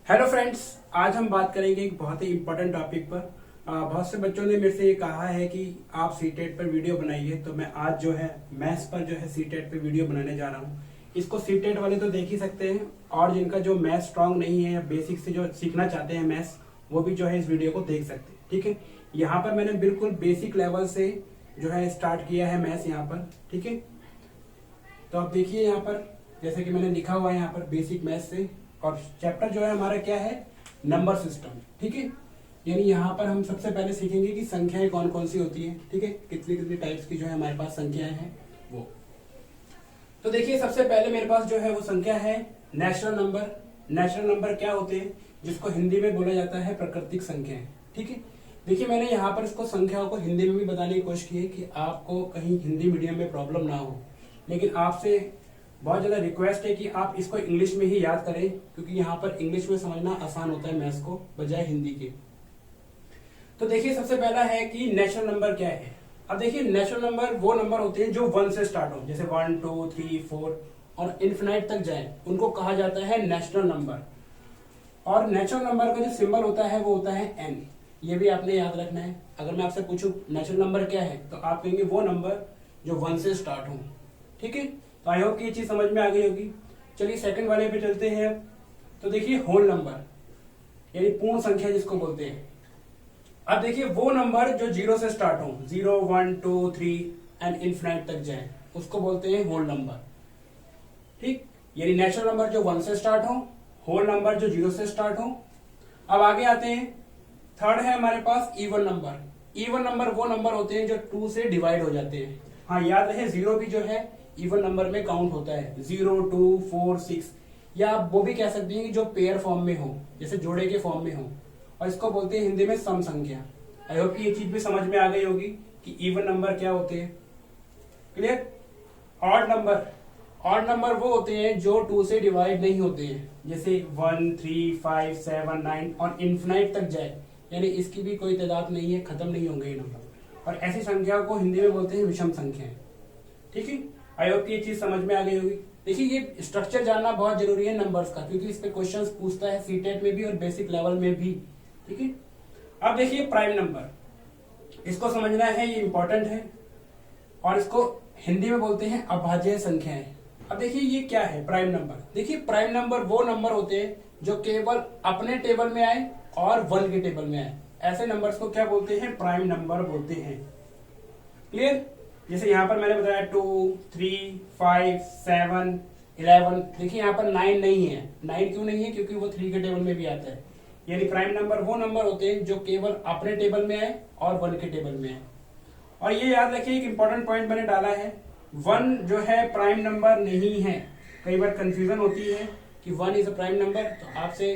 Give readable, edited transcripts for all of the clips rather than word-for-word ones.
Hello friends, आज हम बात करेंगे एक बहुत ही इम्पोर्टेंट टॉपिक पर। बहुत से बच्चों ने मेरे से ये कहा है कि आप सीटेट पर वीडियो बनाइए, तो मैं आज जो है मैथ्स पर जो है सीटेट पे वीडियो बनाने जा रहा हूँ। इसको सीटेट वाले तो देख ही सकते हैं, और जिनका जो मैथ्स स्ट्रांग नहीं है या बेसिक से जो सीखना चाहते हैं मैथ्स, वो भी जो है इस वीडियो को देख सकते हैं। ठीक है, यहाँ पर मैंने बिल्कुल बेसिक लेवल से जो है स्टार्ट किया है मैथ्स यहाँ पर। ठीक है, तो आप देखिए यहाँ पर जैसे कि मैंने लिखा हुआ है यहाँ पर बेसिक मैथ्स से, और चैप्टर जो है हमारा क्या है, नंबर सिस्टम। ठीक है, यानी यहाँ पर हम सबसे पहले सीखेंगे कि संख्याएं कौन कौन सी होती हैं। ठीक है, कितनी कितनी टाइप्स की जो है हमारे पास संख्याएं हैं वो। तो देखिए सबसे पहले मेरे पास जो है वो संख्या है नेचुरल नंबर। नेचुरल नंबर क्या होते हैं, जिसको हिंदी में बोला जाता है प्राकृतिक संख्याएं। ठीक है, देखिए मैंने यहाँ पर इसको संख्याओं को हिंदी में भी बताने की कोशिश की है कि आपको कहीं हिंदी मीडियम में प्रॉब्लम ना हो, लेकिन आपसे बहुत ज्यादा रिक्वेस्ट है कि आप इसको इंग्लिश में ही याद करें, क्योंकि यहाँ पर इंग्लिश में समझना आसान होता है मैथ्स को बजाय हिंदी के। तो देखिए सबसे पहला है कि नेचुरल नंबर क्या है। अब देखिए नेचुरल नंबर वो नंबर होते हैं जो 1 से स्टार्ट हो, जैसे 1 2 3 4 और इन्फिनाइट तक जाए, उनको कहा जाता है नेचुरल नंबर। और नेचुरल नंबर का जो सिंबल होता है वो होता है n। ये भी आपने याद रखना है। अगर मैं आपसे पूछूं नेचुरल नंबर क्या है, तो आप कहेंगे वो नंबर जो 1 से स्टार्ट हो। ठीक है, तो आई होप ये चीज समझ में आ गई होगी। चलिए सेकंड वाले पे चलते हैं। तो देखिए होल नंबर, यानी पूर्ण संख्या जिसको बोलते हैं। अब देखिए वो नंबर जो 0 से स्टार्ट हो, 0 1 2 3 एंड इन्फिनाइट तक जाए, उसको बोलते हैं होल नंबर। ठीक, यानी नेचुरल नंबर जो 1 से स्टार्ट हो, होल नंबर जो 0 से स्टार्ट हो। अब आगे आते हैं, थर्ड है हमारे पास इवन नंबर। इवन नंबर वो नंबर होते हैं जो 2 से डिवाइड हो जाते हैं। हाँ याद रहे, 0 भी जो है इवन नंबर में काउंट होता है, 0 2 4 6, या आप वो भी कह सकते हैं कि जो पेयर फॉर्म में हो, जैसे जोड़े के फॉर्म में हो, और इसको बोलते हैं हिंदी में सम संख्या। आई होप ये चीज भी समझ में आ गई होगी कि इवन नंबर क्या होते हैं। Clear. Odd number, odd number वो होते हैं जो 2 से डिवाइड नहीं होते हैं, जैसे 1 3 5 7 9 और इन्फिनाइट तक जाए, यानी इसकी भी कोई तादाद नहीं है, खत्म नहीं होंगे ये नंबर, और ऐसी संख्या को हिंदी में बोलते हैं विषम संख्याएं। ठीक है, आई होप ये चीज समझ में आ गई होगी। देखिए ये स्ट्रक्चर जानना बहुत जरूरी है नंबर्स का, क्योंकि इस पे क्वेश्चंस पूछता है सीटेट में भी और बेसिक लेवल में भी। ठीक है, अब देखिए प्राइम नंबर, इसको समझना है, ये इंपॉर्टेंट है, और इसको हिंदी में बोलते हैं अभाज्य संख्याएं। अब देखिए ये क्या है प्राइम नंबर। देखिए प्राइम नंबर वो नंबर होते हैं जो केवल अपने टेबल में आए और 1 के टेबल में आए, ऐसे नंबर्स को क्या बोलते हैं, प्राइम नंबर बोलते हैं। क्लियर। जैसे यहाँ पर मैंने बताया 2 3 5 7 11। देखिए यहाँ पर 9 नहीं है। 9 क्यों नहीं है, क्योंकि वो 3 के टेबल में भी आता है। यानी प्राइम नंबर वो नंबर होते हैं जो केवल अपने टेबल में आए और 1 के टेबल में आए। और ये याद रखिए, एक इंपॉर्टेंट पॉइंट मैंने डाला है, 1 जो है प्राइम नंबर नहीं है। कई बार कंफ्यूजन होती है कि 1 इज अ प्राइम नंबर, तो आपसे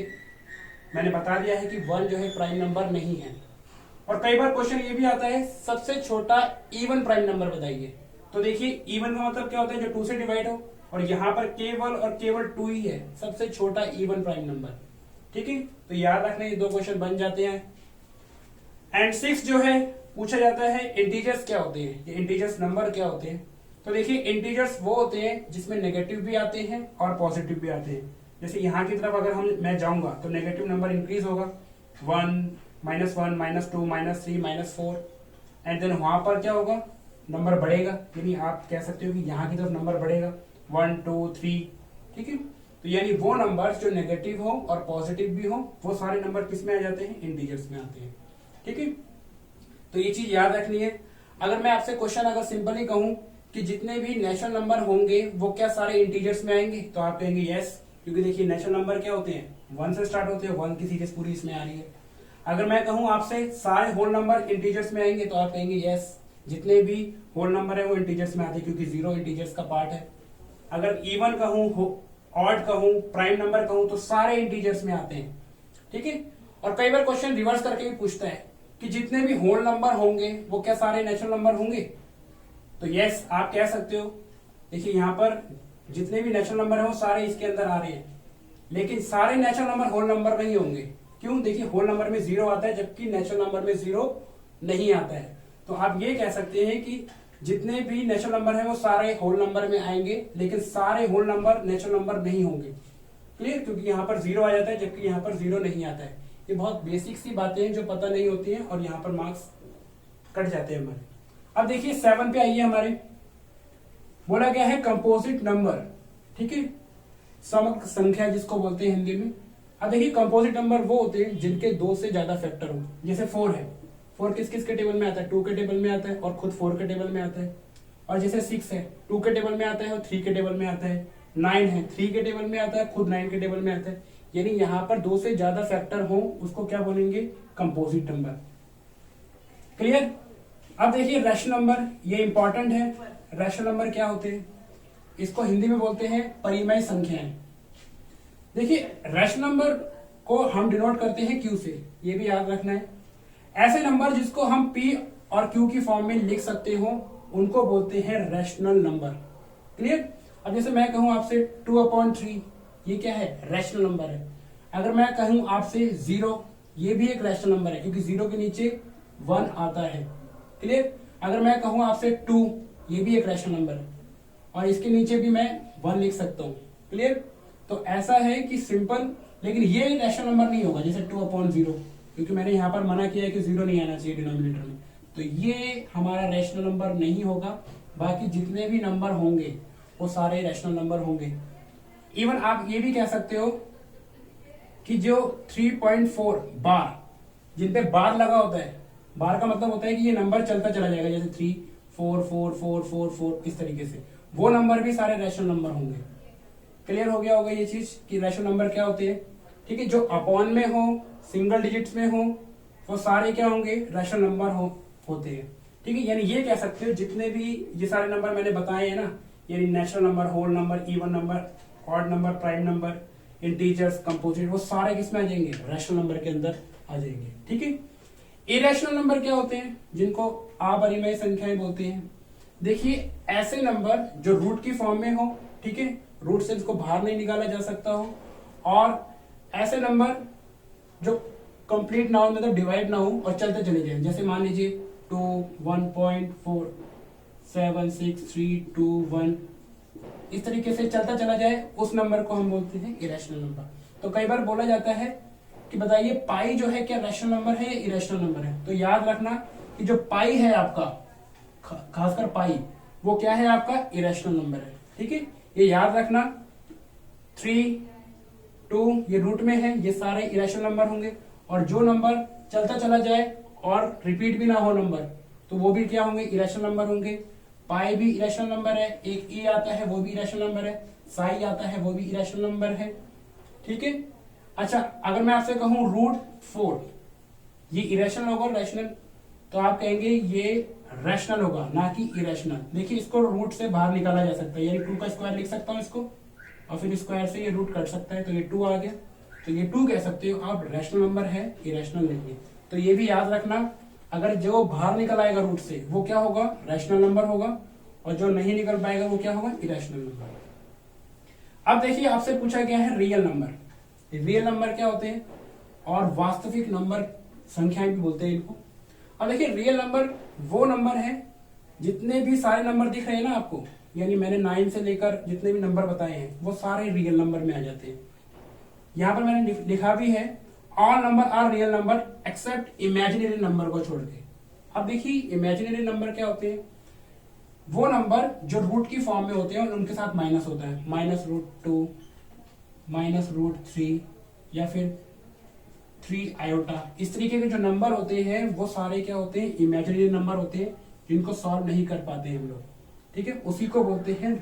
मैंने बता दिया है कि 1 जो है प्राइम नंबर नहीं है। और कई बार क्वेश्चन ये भी आता है, सबसे छोटा इवन प्राइम नंबर बताइए। तो देखिए इवन का मतलब क्या होता है, जो 2 से डिवाइड हो, और यहाँ पर केवल और केवल 2 ही है सबसे छोटा इवन प्राइम नंबर। ठीक है, तो याद रखना, ये 2 क्वेश्चन बन जाते हैं। एंड 6 जो है पूछा जाता है इंटीजर्स क्या होते हैं, ये इंटीजर्स नंबर क्या होते हैं। तो देखिए इंटीजर्स वो होते हैं जिसमें नेगेटिव भी आते हैं और पॉजिटिव भी आते हैं। जैसे यहाँ की तरफ अगर मैं जाऊंगा तो नेगेटिव नंबर इंक्रीज होगा, 1 -1 -2 -3 -4, एंड देन वहां पर क्या होगा, नंबर बढ़ेगा, यानी आप कह सकते हो कि यहाँ की तरफ नंबर बढ़ेगा 1 2 3। ठीक है, तो यानी वो नंबर जो नेगेटिव हो और पॉजिटिव भी हो, वो सारे नंबर किस में आ जाते हैं, इंटीजर्स में आते हैं। ठीक है, तो ये चीज याद रखनी है। अगर मैं आपसे क्वेश्चन अगर सिंपली कहूं कि जितने भी नेचुरल नंबर होंगे वो क्या सारे इंटीजर्स में आएंगे, तो आप कहेंगे यस, क्योंकि देखिए नेचुरल नंबर क्या होते हैं, 1 से स्टार्ट होते हैं, 1 की सीरीज पूरी इसमें आ रही है। अगर मैं कहूं आपसे सारे होल नंबर इंटीजर्स में आएंगे, तो आप कहेंगे यस, जितने भी होल नंबर है वो इंटीजर्स में आते हैं, क्योंकि 0 इंटीजर्स का पार्ट है। अगर इवन कहूं, ऑड कहूं, प्राइम नंबर कहूं, तो सारे इंटीजर्स में आते हैं। ठीक है, और कई बार क्वेश्चन रिवर्स करके भी पूछता है कि जितने भी होल नंबर होंगे वो क्या सारे नेचुरल नंबर होंगे, तो यस आप कह सकते हो। देखिए यहाँ पर जितने भी नेचुरल नंबर है वो सारे इसके अंदर आ रहे हैं, लेकिन सारे नेचुरल नंबर होल नंबर नहीं होंगे। क्यों, देखिए होल नंबर में 0 आता है, जबकि नेचुरल नंबर में 0 नहीं आता है। तो आप ये कह सकते हैं कि जितने भी नेचुरल नंबर है वो सारे होल नंबर में आएंगे, लेकिन सारे होल नंबर नेचुरल नंबर नहीं होंगे। क्लियर, क्योंकि यहाँ पर 0 आ जाता है जबकि यहाँ पर 0 नहीं आता है। ये बहुत बेसिक सी बातें हैं जो पता नहीं होती हैं और यहाँ पर मार्क्स कट जाते हैं हमारे। अब देखिए 7 पे आइए, हमारे बोला गया है कंपोजिट नंबर, ठीक है, समक संख्या जिसको बोलते हैं हिंदी में। अब देखिए कंपोजिट नंबर वो होते हैं जिनके 2 से ज्यादा फैक्टर हो, जैसे 4 है, 4 किस किस के टेबल में आता है, 2 के टेबल में आता है और खुद 4 के टेबल में आता है। और जैसे 6 है, 2 के टेबल में आता है और 3 के टेबल में आता है। 9 है, 3 के टेबल में आता है, खुद 9 के टेबल में आता है। यानी यहाँ पर 2 से ज्यादा फैक्टर हो उसको क्या बोलेंगे, कंपोजिट नंबर। क्लियर। अब देखिए रैशनल नंबर, ये इंपॉर्टेंट है। रैशनल नंबर क्या होते हैं, इसको हिंदी में बोलते हैं परिमेय संख्याएं। देखिए रैशनल नंबर को हम डिनोट करते हैं क्यू से, ये भी याद रखना है। ऐसे नंबर जिसको हम पी और क्यू की फॉर्म में लिख सकते हो उनको बोलते हैं रैशनल नंबर। क्लियर। अब जैसे मैं कहूं आपसे 2/3, ये क्या है, रैशनल नंबर है। अगर मैं कहूं आपसे 0, ये भी एक रैशनल नंबर है क्योंकि 0 के नीचे 1 आता है। क्लियर। अगर मैं कहूं आपसे 2, ये भी एक रैशनल नंबर है और इसके नीचे भी मैं 1 लिख सकता हूं। क्लियर। तो ऐसा है कि सिंपल, लेकिन ये रैशनल नंबर नहीं होगा जैसे 2/0, क्योंकि मैंने यहां पर मना किया है कि 0 नहीं आना चाहिए डिनोमिनेटर में, तो ये हमारा रैशनल नंबर नहीं होगा। बाकी जितने भी नंबर होंगे वो सारे रैशनल नंबर होंगे। इवन आप ये भी कह सकते हो कि जो 3.4 बार, जिन पे बार लगा होता है, बार का मतलब होता है कि ये नंबर चलता चला जाएगा, जैसे 3 4 4 4 4 4 इस तरीके से, वो नंबर भी सारे रैशनल नंबर होंगे। क्लियर हो गया होगा ये चीज कि रैशनल नंबर क्या होते हैं। ठीक है, जो अपॉन में हो, सिंगल डिजिट्स में हो, वो सारे क्या होंगे, रैशनल नंबर होते हैं। ठीक है, यानी ये कह सकते हो जितने भी ये सारे नंबर मैंने बताए हैं ना, यानी natural number, whole number, even number, odd number, prime number, integers, composite, वो सारे किसमें आ जाएंगे, रैशनल नंबर के अंदर आ जाएंगे। ठीक है। इरेशनल नंबर क्या होते हैं, जिनको अपरिमेय संख्याएं बोलते हैं। देखिए ऐसे नंबर जो रूट की फॉर्म में हो, ठीक है, रूट से इसको बाहर नहीं निकाला जा सकता हो, और ऐसे नंबर जो कंप्लीट ना हो, मतलब डिवाइड ना हो और चलते चले जाए, जैसे मान लीजिए 2 1.4 7 6 3 2 1, इस तरीके से चलता चला जाए, उस नंबर को हम बोलते हैं इरेशनल नंबर। तो कई बार बोला जाता है कि बताइए पाई जो है क्या रैशनल नंबर है या इरेशनल नंबर है, तो याद रखना कि जो पाई है आपका, खासकर पाई, वो क्या है आपका, इरेशनल नंबर है। ठीक है, ये याद रखना। 3 2 ये रूट में है, ये सारे इरेशनल नंबर होंगे, और जो नंबर चलता चला जाए और रिपीट भी ना हो नंबर, तो वो भी क्या होंगे, इरेशनल नंबर होंगे। पाई भी इरेशनल नंबर है, एक ई आता है वो भी इरेशनल नंबर है, साई आता है वो भी इरेशनल नंबर है। ठीक है। अच्छा, अगर मैं आपसे कहूं √4, ये इरेशनल होगा रैशनल, तो आप कहेंगे ये रैशनल होगा ना कि इरेशनल। देखिए इसको रूट से बाहर निकाला जा सकता है, यानी 2 का स्क्वायर लिख सकता हूं इसको, और फिर स्क्वायर से ये रूट कट सकता है, तो ये 2 आ गया, तो ये 2 कह सकते हो आप, रैशनल नंबर है, इरेशनल नहीं है। तो ये भी याद रखना, अगर जो बाहर निकल आएगा रूट से वो क्या होगा, रैशनल नंबर होगा, और जो नहीं निकल पाएगा वो क्या होगा, इरेशनल नंबर। अब देखिए आपसे पूछा गया है रियल नंबर। रियल नंबर क्या होते हैं, और वास्तविक नंबर संख्याएं भी बोलते हैं इनको। अब देखिए रियल नंबर वो नंबर है, जितने भी सारे नंबर दिख रहे हैं ना आपको, यानी मैंने 9 से लेकर जितने भी नंबर बताए हैं वो सारे रियल नंबर में आ जाते हैं। यहां पर मैंने लिखा भी है, all number are real number except imaginary number को छोड़ के। अब देखिए इमेजिनरी नंबर क्या होते हैं, वो नंबर जो रूट की फॉर्म में होते हैं और उनके साथ माइनस होता है, -√2 -√3 या फिर 3 आयोटा, इस तरीके के जो नंबर होते हैं वो सारे क्या होते हैं, इमेजिनरी नंबर होते हैं, जिनको सॉल्व नहीं कर पाते हम लोग। ठीक है, उसी को बोलते हैं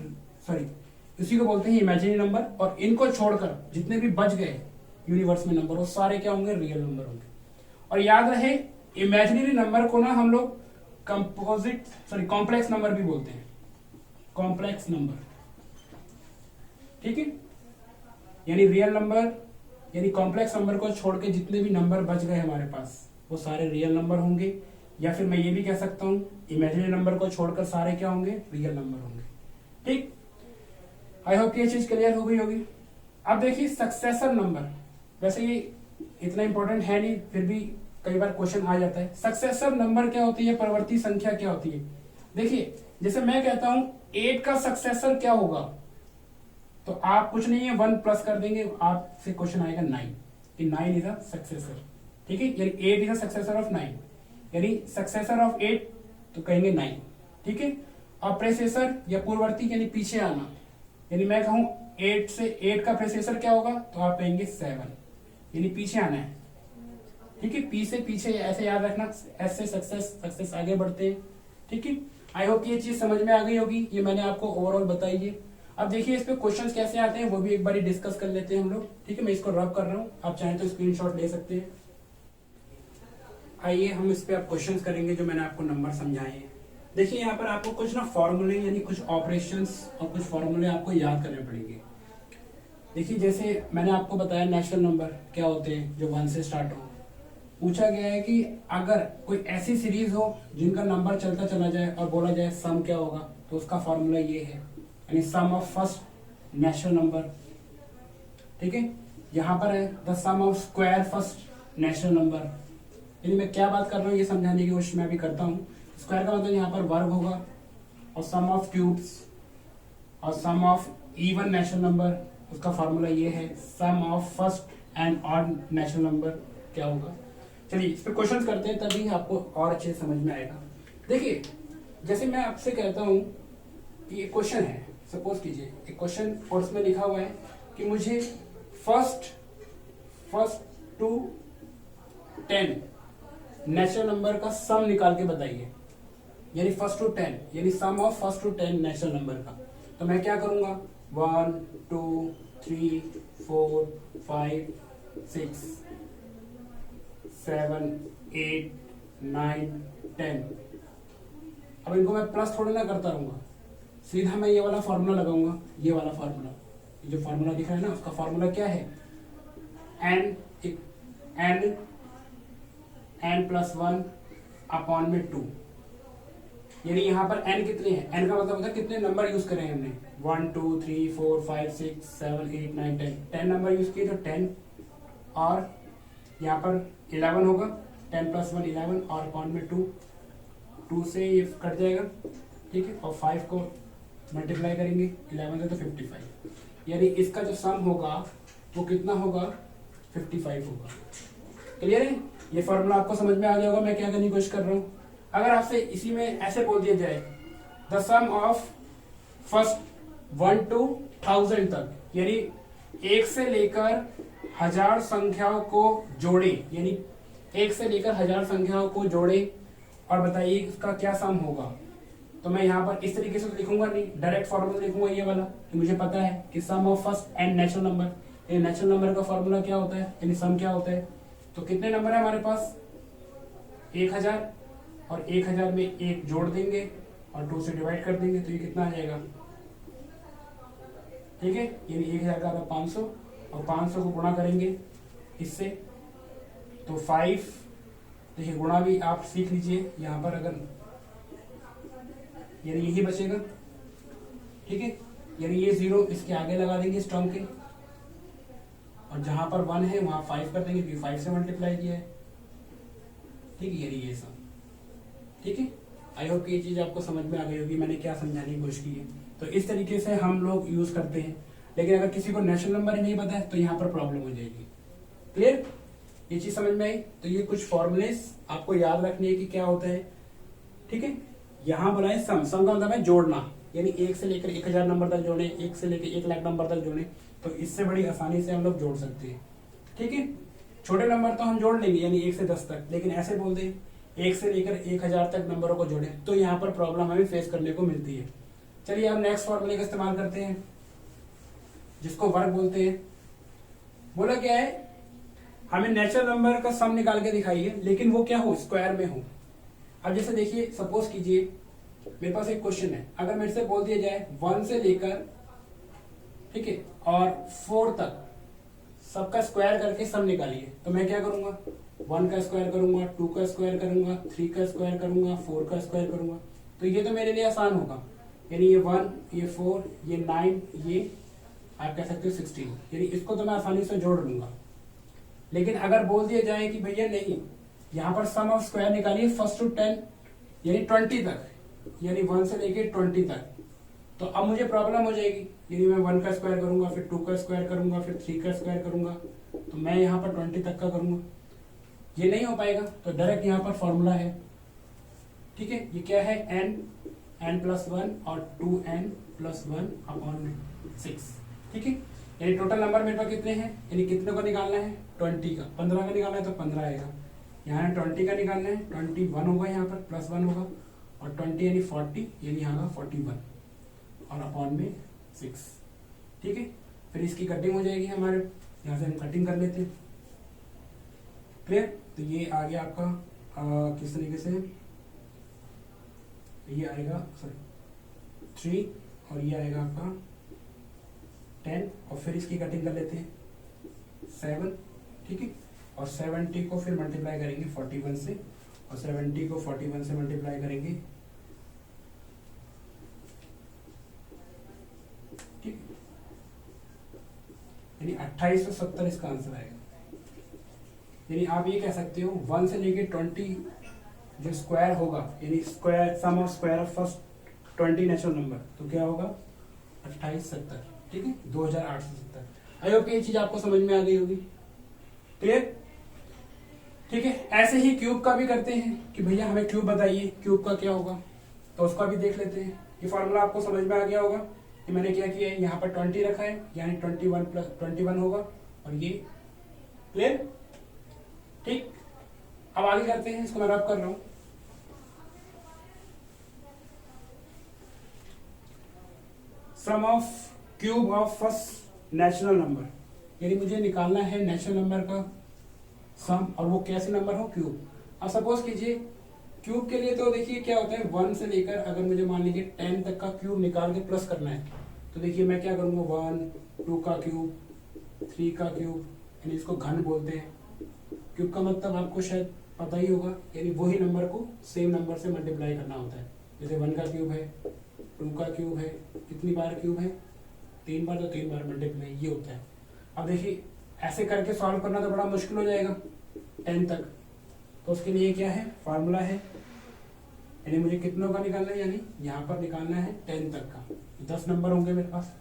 इमेजिनरी नंबर। और इनको छोड़कर जितने भी बच गए यूनिवर्स में नंबर, वो सारे क्या होंगे, रियल नंबर होंगे। और याद रहे इमेजिनरी नंबर को ना हम लोग कॉम्प्लेक्स नंबर भी बोलते हैं, कॉम्प्लेक्स नंबर। ठीक है, यानी रियल नंबर यानी कॉम्प्लेक्स नंबर को छोड़ के जितने भी नंबर बच गए हमारे पास वो सारे रियल नंबर होंगे, या फिर मैं ये भी कह सकता हूं इमेजिनरी नंबर को छोड़कर सारे क्या होंगे, रियल नंबर होंगे। ठीक, आई होप ये चीज क्लियर हो गई होगी। अब देखिए सक्सेसर नंबर, वैसे ये इतना इंपॉर्टेंट है नहीं, फिर भी कई बार क्वेश्चन आ जाता है। सक्सेसर नंबर क्या होती है, परवर्ती संख्या क्या होती है। देखिए जैसे मैं कहता हूं 8 का सक्सेसर क्या होगा, तो आप कुछ नहीं है 1 प्लस कर देंगे, आपसे क्वेश्चन आएगा 9 कि 9 इज अ सक्सेसर। ठीक है, यानी 8 इज अ सक्सेसर ऑफ 9, यानी सक्सेसर ऑफ 8 तो कहेंगे 9। ठीक है, और प्रेसेसर या पूर्ववर्ती यानी पीछे आना, यानी मैं कहूं 8 से 8 का प्रेसेसर क्या होगा तो आप कहेंगे 7, यानी पीछे आना है। ठीक है, पी से पीछे ऐसे याद रखना, एस से सक्सेस आगे बढ़ते हैं। ठीक है, आई होप ये चीज समझ में आ गई होगी, ये मैंने आपको ओवरऑल बताई है। अब देखिए इस पे क्वेश्चंस कैसे आते हैं वो भी एक बार डिस्कस कर लेते हैं हम लोग। ठीक है, मैं इसको रब कर रहा हूँ, आप चाहें तो स्क्रीनशॉट ले सकते हैं। आइए हम इस पे अब क्वेश्चंस करेंगे जो मैंने आपको नंबर समझाए हैं। देखिए यहाँ पर आपको कुछ ना फॉर्मूले यानी कुछ ऑपरेशंस और कुछ फॉर्मूले आपको याद करने पड़ेंगे। देखिए जैसे मैंने आपको बताया नेचुरल नंबर क्या होते हैं जो 1 से स्टार्ट हो। पूछा गया है कि अगर कोई ऐसी सीरीज हो जिनका नंबर चलता चला जाए और बोला जाए सम क्या होगा, तो उसका फॉर्मूला ये है, यानी sum of first natural number. ठीक है, यहाँ पर है the sum of square first natural number. यानी मैं क्या बात कर रहा हूँ ये समझाने की कोशिश मैं भी करता हूँ। स्क्वायर का मतलब यहाँ पर वर्ग होगा, और सम ऑफ क्यूब्स और sum of even natural number, उसका फॉर्मूला ये है sum of first n odd natural number क्या होगा। चलिए इस पे क्वेश्चंस करते हैं, तभी आपको और अच्छे समझ में आएगा। देखिए जैसे मैं आपसे कहता हूं कि ये क्वेश्चन है, सपोज कीजिए एक क्वेश्चन और उसमें लिखा हुआ है कि मुझे फर्स्ट टू 10 नेचुरल नंबर का सम निकाल के बताइए, यानी फर्स्ट टू 10 यानी sum of first to 10 natural number का। तो मैं क्या करूंगा 1 2 3 4 5 6 7 8 9 10। अब इनको मैं प्लस थोड़ी ना करता रहूंगा, सीधा मैं ये वाला फॉर्मूला लगाऊंगा, ये वाला फॉर्मूला, जो फॉर्मूला दिख रहा है ना उसका फॉर्मूला क्या है n प्लस 1 अपॉन में 2। यानी यहाँ पर n कितने हैं, n का मतलब होता है कितने नंबर यूज करें हमने, 1 2 3 4 5 6 7 8 9 10, 10 नंबर यूज किए तो 10, और यहाँ पर 11 होगा, 10 प्लस 1 11 और अपॉन में 2 से ये कट जाएगा। ठीक है, और 5 को मल्टीप्लाई करेंगे 11 से तो 55, यानी इसका जो सम होगा वो कितना होगा 55 होगा। क्लियर है, ये फॉर्मूला आपको समझ में आ गया होगा मैं क्या करने की कोशिश कर रहा हूँ। अगर आपसे इसी में ऐसे बोल दिया जाए the sum of first 1 to 1000 तक, यानी 1 से लेकर 1000 संख्याओं को जोड़े, यानी 1 से लेकर 1000 संख्याओं को जोड़े और बताइए इसका क्या सम होगा, तो मैं यहाँ पर इस तरीके से लिखूंगा नहीं, डायरेक्ट फॉर्मूला लिखूंगा ये वाला कि मुझे पता है कि sum of first n natural number, ये नेचुरल नंबर का फॉर्मूला क्या होता है यानी सम क्या होता है। तो कितने नंबर है हमारे पास 1000, और 1000 में 1 जोड़ देंगे और 2 से डिवाइड कर देंगे तो ये कितना आ जाएगा। ठीक है, यानी 1000 का आता 500 और 500 को गुणा करेंगे इससे तो 5, देखिए गुणा भी आप सीख लीजिए यहाँ पर, अगर यानी यही बचेगा। ठीक है, यानी ये 0 इसके आगे लगा देंगे इस टर्म के, और जहां पर 1 है वहां 5 कर देंगे क्योंकि 5 से मल्टीप्लाई किया है। ठीक है, यानी ये सम। ठीक है, आई होप कि ये चीज आपको समझ में आ गई होगी मैंने क्या समझाने की कोशिश की है। तो इस तरीके से हम लोग यूज करते हैं, लेकिन अगर किसी को नेचुरल नंबर ही नहीं पता है तो यहाँ पर प्रॉब्लम हो जाएगी। क्लियर, ये चीज समझ में आई। तो ये कुछ फॉर्मूलेस आपको याद रखनी है कि क्या होता है। ठीक है, यहाँ बोला है सम, सम का मतलब है जोड़ना, यानी 1 से लेकर 1000 नंबर तक जोड़े, 1 से लेकर 1 लाख नंबर तक जोड़े, तो इससे बड़ी आसानी से हम लोग जोड़ सकते हैं। ठीक है, छोटे नंबर तो हम जोड़ लेंगे यानी 1 से 10 तक, लेकिन ऐसे बोल दें 1 से लेकर 1000 तक नंबरों को जोड़े तो यहाँ पर प्रॉब्लम हमें फेस करने को मिलती है। चलिए अब नेक्स्ट फॉर्मूले का इस्तेमाल करते हैं जिसको वर्ग बोलते हैं। बोला क्या है हमें नेचुरल नंबर का सम निकाल के दिखाइए, लेकिन वो क्या हो स्क्वायर में हो। अब जैसे देखिए सपोज कीजिए मेरे पास एक क्वेश्चन है, अगर मेरे से बोल दिया जाए 1 से लेकर ठीक है और 4 तक सबका स्क्वायर करके सम निकालिए, तो मैं क्या करूंगा 1 का स्क्वायर करूंगा, 2 का स्क्वायर करूंगा, 3 का स्क्वायर करूंगा, 4 का स्क्वायर करूंगा। तो ये तो मेरे लिए आसान होगा, यानी ये 1 ये 4 ये 9 ये आप कह सकते हो 16, यानी इसको तो मैं आसानी से जोड़ लूंगा। लेकिन अगर बोल दिया जाए कि भैया नहीं, यहाँ पर सम ऑफ स्क्वायर निकालिए फर्स्ट टू 10 यानी 20 तक, यानी 1 से लेके 20 तक, तो अब मुझे प्रॉब्लम हो जाएगी, यदि मैं 1 का स्क्वायर करूंगा, फिर 2 का स्क्वायर करूंगा, फिर 3 का स्क्वायर करूंगा, तो मैं यहाँ पर 20 तक का करूंगा, ये नहीं हो पाएगा। तो डायरेक्ट यहाँ पर फॉर्मूला है, ठीक है, ये क्या है, n+1 और 2n+1 अपॉन 6, ठीक है। यानी टोटल नंबर मेरे पास कितने हैं, यानी कितने को निकालना है, 20 का, 15 का निकालना है तो 15 आएगा, यहाँ 20 का निकालना है, 21 होगा, यहाँ पर +1 होगा, और 20 यानी 40, यानी यहाँ 41 और अपॉन में 6, ठीक है। फिर इसकी कटिंग हो जाएगी हमारे, यहाँ से हम कटिंग कर लेते हैं, क्लियर। तो ये आ गया आपका किस तरीके से, ये आएगा सॉरी 3 और ये आएगा आपका 10, और फिर इसकी कटिंग कर लेते हैं 7, ठीक है। और 70 को फिर मल्टीप्लाई करेंगे 41 से, और 70 को 41 से मल्टीप्लाई करेंगे, ठीक, यानी 2870 इसका आंसर आएगा। यानी आप ये कह सकते हो 1 से लेके 20 जो स्क्वायर होगा, यानी square sum of square of first 20 natural number, तो क्या होगा 2870, ठीक है, 2870। आई होप ये चीज आपको समझ में आ गई होगी, क्लियर, ठीक है। ऐसे ही क्यूब का भी करते हैं कि भैया हमें क्यूब बताइए, क्यूब का क्या होगा, तो उसका भी देख लेते हैं। ये फॉर्मूला आपको समझ में आ गया होगा कि मैंने क्या किया है, यहाँ पर 20 रखा है, यानी 21 होगा, और ये क्लियर, ठीक। अब आगे करते हैं, इसको मैं रब कर रहा हूं। Sum of cube of first natural number, यानी मुझे निकालना है नेचुरल नंबर का सम, और वो कैसे नंबर हो, क्यूब। अब सपोज कीजिए क्यूब के लिए तो देखिए क्या होता है, 1 से लेकर अगर मुझे मान लीजिए 10 तक का क्यूब निकाल के प्लस करना है, तो देखिए मैं क्या करूंगा, 1, 2 का क्यूब, 3 का क्यूब, यानी इसको घन बोलते हैं। क्यूब का मतलब आपको शायद पता ही होगा, यानी वही नंबर को सेम नंबर से मल्टीप्लाई करना होता है। जैसे 1 का क्यूब है, 2 का क्यूब है, कितनी बार क्यूब है, 3 बार, तो 3 बार मल्टीप्लाई, ये होता है। अब देखिए ऐसे करके सॉल्व करना तो बड़ा मुश्किल हो जाएगा 10 तक, तो उसके लिए क्या है, फार्मूला है, यानी मुझे कितनों का निकालना है, यानी यहाँ पर निकालना है 10 तक का, 10 नंबर होंगे मेरे पास,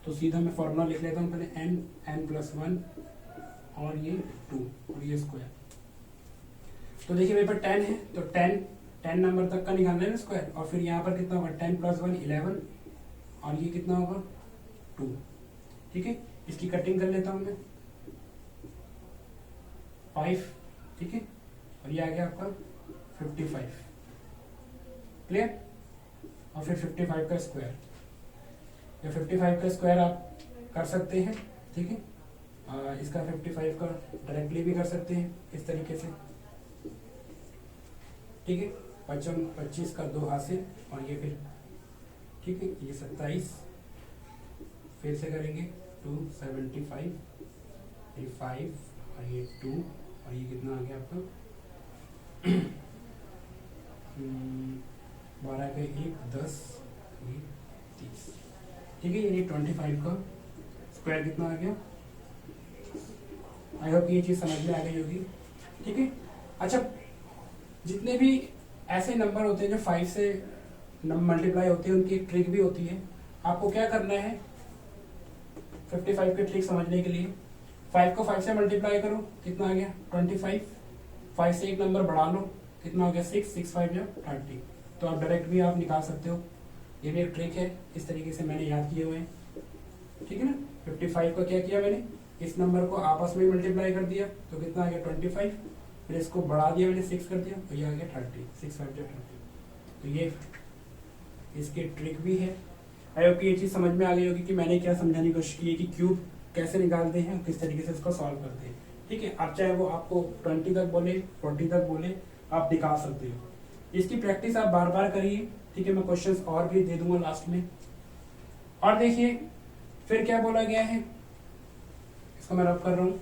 तो सीधा मैं फार्मूला लिख लेता हूँ पहले, n+1 और ये 2 और ये स्क्वायर। तो देखिए मेरे पर 10 है, तो 10 नंबर तक का निकालना है ना स्क्वायर, और फिर यहाँ पर कितना होगा, 10+1 11, और ये कितना होगा 2, ठीक है। इसकी कटिंग कर लेता हूँ मैं 5, ठीक है, और ये आ गया आपका 55, क्लियर। और फिर 55 का स्क्वायर, या 55 का स्क्वायर आप कर सकते हैं, ठीक है। इसका 55 का डायरेक्टली भी कर सकते हैं इस तरीके से, ठीक है। 25 का 2 हाथ से, और ये फिर, ठीक है, ये 27, फिर से करेंगे 275, ये 5 और ये 2, और ये कितना आ गया आपका 12 के 1 10, ये 30, ठीक है। यानी 25 का स्क्वायर कितना आ गया। आई होप ये चीज समझ में आ गई होगी, ठीक है। अच्छा, जितने भी ऐसे नंबर होते हैं जो 5 से मल्टीप्लाई होते हैं, उनकी एक ट्रिक भी होती है। आपको क्या करना है 55 की ट्रिक समझने के लिए, 5 को 5 से मल्टीप्लाई करो, कितना आ गया 25, 5 से एक नंबर बढ़ा लो, कितना हो गया 6, 6 5 या 30, तो आप डायरेक्ट भी आप निकाल सकते हो। ये भी एक ट्रिक है, इस तरीके से मैंने याद किए हुए हैं, ठीक है ना। 55 को क्या किया मैंने, इस नंबर को आपस में मल्टीप्लाई कर दिया, तो कितना आ गया 25, फिर इसको बढ़ा दिया मैंने 6 कर दिया, तो ये आ गया 30, 6 5 30। तो ये इसकी ट्रिक भी है। आई होप ये चीज समझ में आ गई होगी कि मैंने क्या समझाने की कोशिश की है कि क्यूब कैसे निकालते हैं, किस तरीके से इसको सॉल्व करते हैं, ठीक है। आप चाहे वो आपको 20 तक बोले, 40 तक बोले, आप निकाल सकते हो। इसकी प्रैक्टिस आप बार बार करिए, ठीक है। मैं क्वेश्चंस और भी दे दूंगा लास्ट में। और देखिए फिर क्या बोला गया है, इसको मैं रब कर रहा हूं।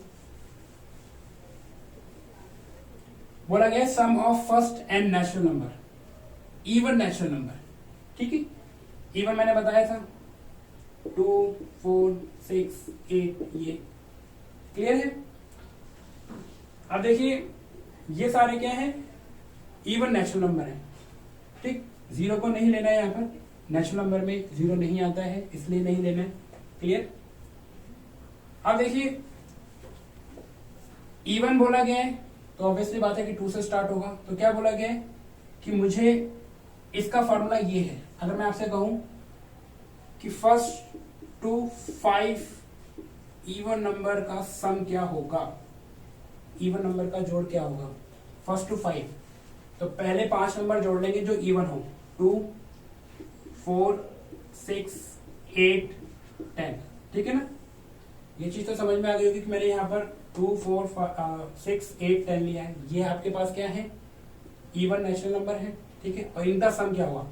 बोला गया sum of first n natural number, even natural number, ठीक है। इवन मैंने बताया था 2 4 6 8, ये क्लियर है। अब देखिए ये सारे क्या है, इवन नेचुरल नंबर है, ठीक। 0 को नहीं लेना है यहाँ पर, नेचुरल नंबर में 0 नहीं आता है, इसलिए नहीं लेना है। क्लियर? अब देखिए इवन बोला गया है तो ऑब्वियसली बात है कि 2 से स्टार्ट होगा। तो क्या बोला गया है कि मुझे इसका फॉर्मूला ये है। अगर मैं आपसे कहूं कि फर्स्ट टू 5 इवन नंबर का सम क्या होगा, इवन नंबर का जोड़ क्या होगा, फर्स्ट टू 5, तो पहले 5 नंबर जोड़ लेंगे जो इवन हो, 2, 4, 6, 8, 10। ठीक है ना? ये चीज तो समझ में आ गई होगी कि मैंने यहाँ पर 2, 4, 6, 8, 10 लिया है। ये आपके पास क्या है, इवन नेचुरल नंबर है। ठीक है, और इनका सम क्या हुआ।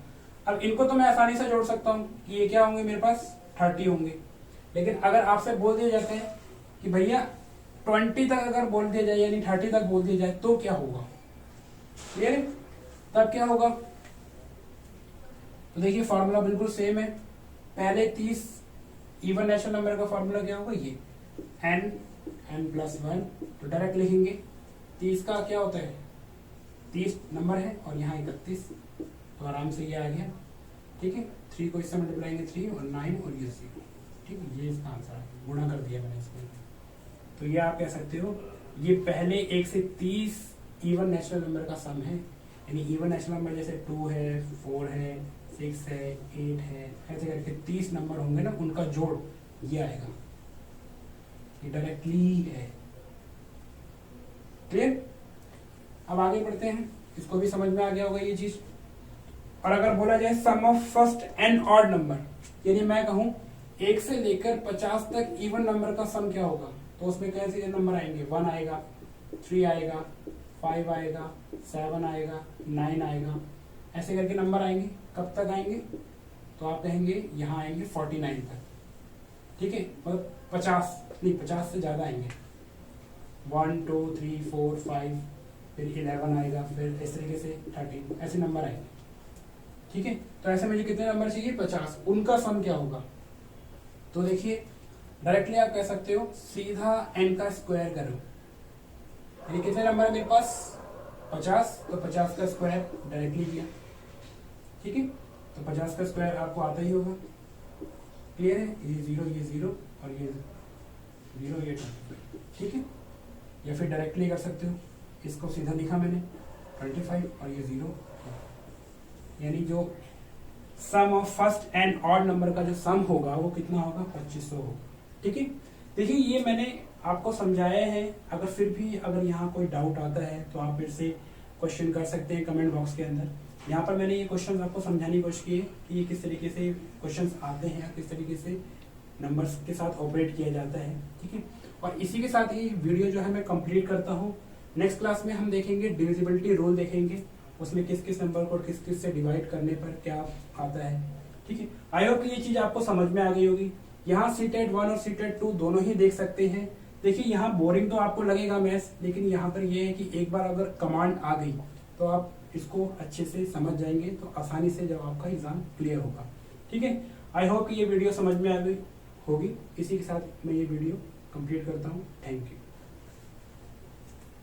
अब इनको तो मैं आसानी से जोड़ सकता हूँ कि ये क्या होंगे, मेरे पास 30 होंगे। लेकिन अगर आपसे बोल दिया जाता है कि भैया 20 तक अगर बोल दिया जाए, यानी 30 तक बोल दिया जाए, तो क्या होगा, ये तब क्या होगा। तो देखिए फॉर्मूला बिल्कुल सेम है। पहले 30 इवन नेचुरल नंबर का फॉर्मूला क्या होगा, ये n+1, तो डायरेक्ट लिखेंगे। 30 का क्या होता है, 30 नंबर है और यहाँ 31, तो आराम से ये आ गया। ठीक है, 3 को इससे मल्टीप्लाई करेंगे 3 और 9 और ये 0। ठीक है, ये इसका आंसर है, गुणा कर दिया मैंने इसमें। तो ये आप कह सकते हो ये पहले 1 से 30 इवन नेचुरल नंबर का सम है। यानी इवन नेचुरल नंबर जैसे 2 है, 4 है, 6 है, 8 है, ऐसे करके 30 नंबर होंगे ना, उनका जोड़ ये आएगा। ये डायरेक्टली है। क्लियर? अब आगे बढ़ते हैं, इसको भी समझ में आ गया होगा ये चीज। और अगर बोला जाए sum of first n odd number, यानी मैं कहूं 1 से लेकर 50 तक इवन नंबर का सम क्या होगा, तो उसमें कैसे नंबर आएंगे, 1 आएगा, 3 आएगा, 5 आएगा, 7 आएगा, 9 आएगा, ऐसे करके नंबर आएंगे। कब तक आएंगे, तो आप कहेंगे यहाँ आएंगे 49 तक। ठीक है, मतलब 50 नहीं, 50 से ज्यादा आएंगे। 1, 2, 3, 4, 5, फिर 11 आएगा, फिर इस तरीके से 13, ऐसे नंबर आएंगे। ठीक है, तो ऐसे मुझे कितने नंबर चाहिए, 50। उनका सम क्या होगा, तो देखिए डायरेक्टली आप कह सकते हो सीधा n का स्क्वायर करो। यानी कितने नंबर है मेरे पास, 50, तो 50 का स्क्वायर डायरेक्टली किया। ठीक है, तो 50 का स्क्वायर आपको आता ही होगा। क्लियर है, ये 0, ये 0 और ये 0, ये 25। ठीक है, या फिर डायरेक्टली कर सकते हो, इसको सीधा लिखा मैंने 25 और ये 0, यानी जो sum of first n odd number का जो सम होगा वो कितना होगा, 2500 होगा। ठीक है, देखिए ये मैंने आपको समझाया है। अगर फिर भी अगर यहाँ कोई डाउट आता है तो आप मेरे से क्वेश्चन कर सकते हैं कमेंट बॉक्स के अंदर। यहाँ पर मैंने ये क्वेश्चन आपको समझाने की कोशिश की है कि ये किस तरीके से क्वेश्चन आते हैं, किस तरीके से नंबर्स के साथ ऑपरेट किया जाता है। ठीक है, और इसी के साथ ही वीडियो जो है मैं कंप्लीट करता हूँ। नेक्स्ट क्लास में हम देखेंगे डिविजिबिलिटी रूल देखेंगे, उसमें किस किस नंबर को किस किस से डिवाइड करने पर क्या आता है। ठीक है, आई होप कि ये चीज आपको समझ में आ गई होगी। यहाँ सीटेट 1 और सीटेट 2 दोनों ही देख सकते हैं। देखिए यहाँ बोरिंग तो आपको लगेगा मैथ्स, लेकिन यहाँ पर ये है कि एक बार अगर कमांड आ गई तो आप इसको अच्छे से समझ जाएंगे, तो आसानी से जब आपका एग्जाम क्लियर होगा। ठीक है, आई होप कि ये वीडियो समझ में आ गई होगी। इसी के साथ मैं ये वीडियो कंप्लीट करता हूँ। Thank you.